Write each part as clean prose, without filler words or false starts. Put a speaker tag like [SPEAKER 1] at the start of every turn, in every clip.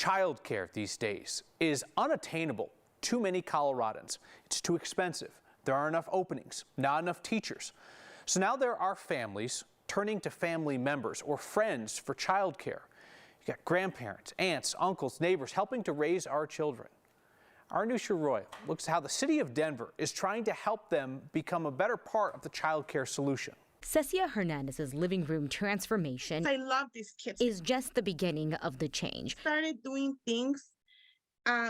[SPEAKER 1] Childcare these days is unattainable to many Coloradans. It's too expensive. There aren't enough openings, not enough teachers. So now there are families turning to family members or friends for childcare. You got grandparents, aunts, uncles, neighbors helping to raise our children. Our Anusha Roy looks at how the city of Denver is trying to help them become a better part of the childcare solution.
[SPEAKER 2] Cecia Hernandez's living room transformation
[SPEAKER 3] I love these kids.
[SPEAKER 2] Is just the beginning of the change.
[SPEAKER 3] Started doing things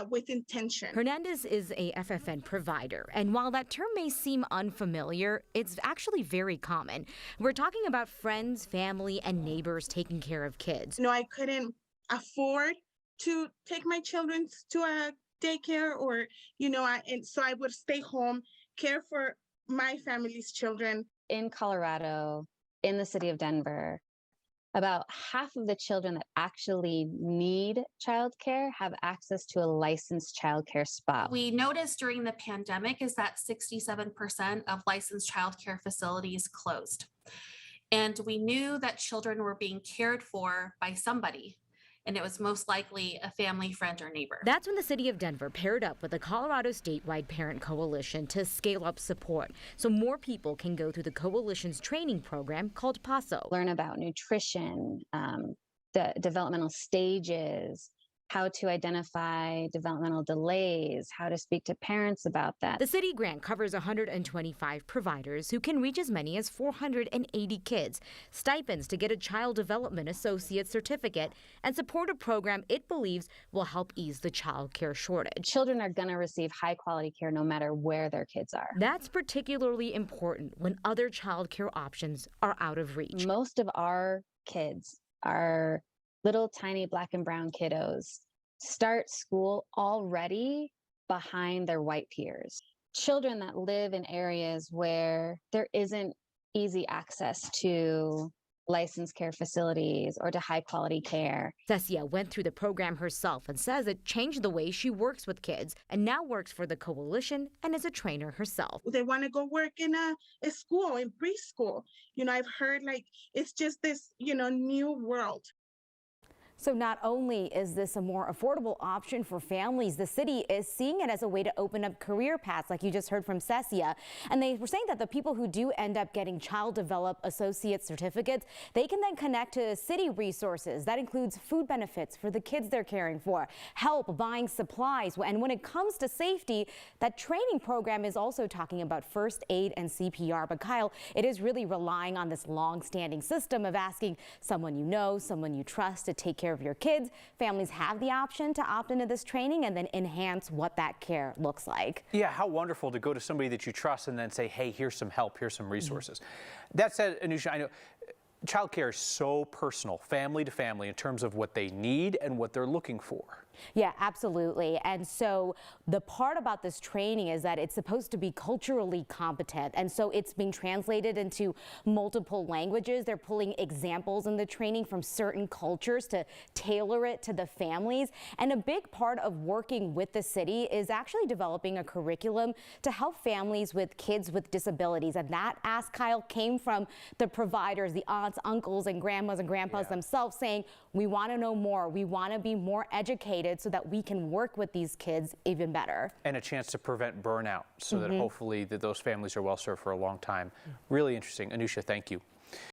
[SPEAKER 3] with intention.
[SPEAKER 2] Hernandez is a FFN provider, and while that term may seem unfamiliar, it's actually very common. We're talking about friends, family, and neighbors taking care of kids.
[SPEAKER 3] I couldn't afford to take my children to a daycare or, and so I would stay home, care for my family's children.
[SPEAKER 4] In Colorado, in the city of Denver, about half of the children that actually need childcare have access to a licensed childcare spot.
[SPEAKER 5] We noticed during the pandemic is that 67% of licensed childcare facilities closed. And we knew that children were being cared for by somebody, and it was most likely a family, friend, or neighbor.
[SPEAKER 2] That's when the city of Denver paired up with the Colorado statewide parent coalition to scale up support so more people can go through the coalition's training program called PASO.
[SPEAKER 4] Learn about nutrition, the developmental stages, how to identify developmental delays, how to speak to parents about that.
[SPEAKER 2] The city grant covers 125 providers who can reach as many as 480 kids, stipends to get a child development associate certificate, and support a program it believes will help ease the child care shortage.
[SPEAKER 4] Children are going to receive high quality care no matter where their kids are.
[SPEAKER 2] That's particularly important when other child care options are out of reach.
[SPEAKER 4] Most of our kids are little tiny black and brown kiddos start school already behind their white peers. Children that live in areas where there isn't easy access to licensed care facilities or to high quality care.
[SPEAKER 2] Cecia went through the program herself and says it changed the way she works with kids and now works for the coalition and is a trainer herself.
[SPEAKER 3] They want to go work in a school, in preschool. I've heard it's just this, new world.
[SPEAKER 6] So not only is this a more affordable option for families, the city is seeing it as a way to open up career paths, like you just heard from Cecia. And they were saying that the people who do end up getting child developed associate certificates, they can then connect to city resources. That includes food benefits for the kids they're caring for, help buying supplies. And when it comes to safety, that training program is also talking about first aid and CPR. But Kyle, it is really relying on this long-standing system of asking someone you know, someone you trust to take care of your kids. Families have the option to opt into this training and then enhance what that care looks like.
[SPEAKER 1] Yeah, how wonderful to go to somebody that you trust and then say, hey, here's some help, here's some resources. That said, Anusha, I know childcare is so personal, family to family, in terms of what they need and what they're looking for.
[SPEAKER 6] Yeah, absolutely. And so the part about this training is that it's supposed to be culturally competent. And so it's being translated into multiple languages. They're pulling examples in the training from certain cultures to tailor it to the families. And a big part of working with the city is actually developing a curriculum to help families with kids with disabilities. And that ask, Kyle, came from the providers, the aunts, uncles, and grandmas and grandpas themselves saying, we want to know more. We want to be more educated so that we can work with these kids even better.
[SPEAKER 1] And a chance to prevent burnout so that hopefully those families are well served for a long time. Really interesting. Anusha, thank you.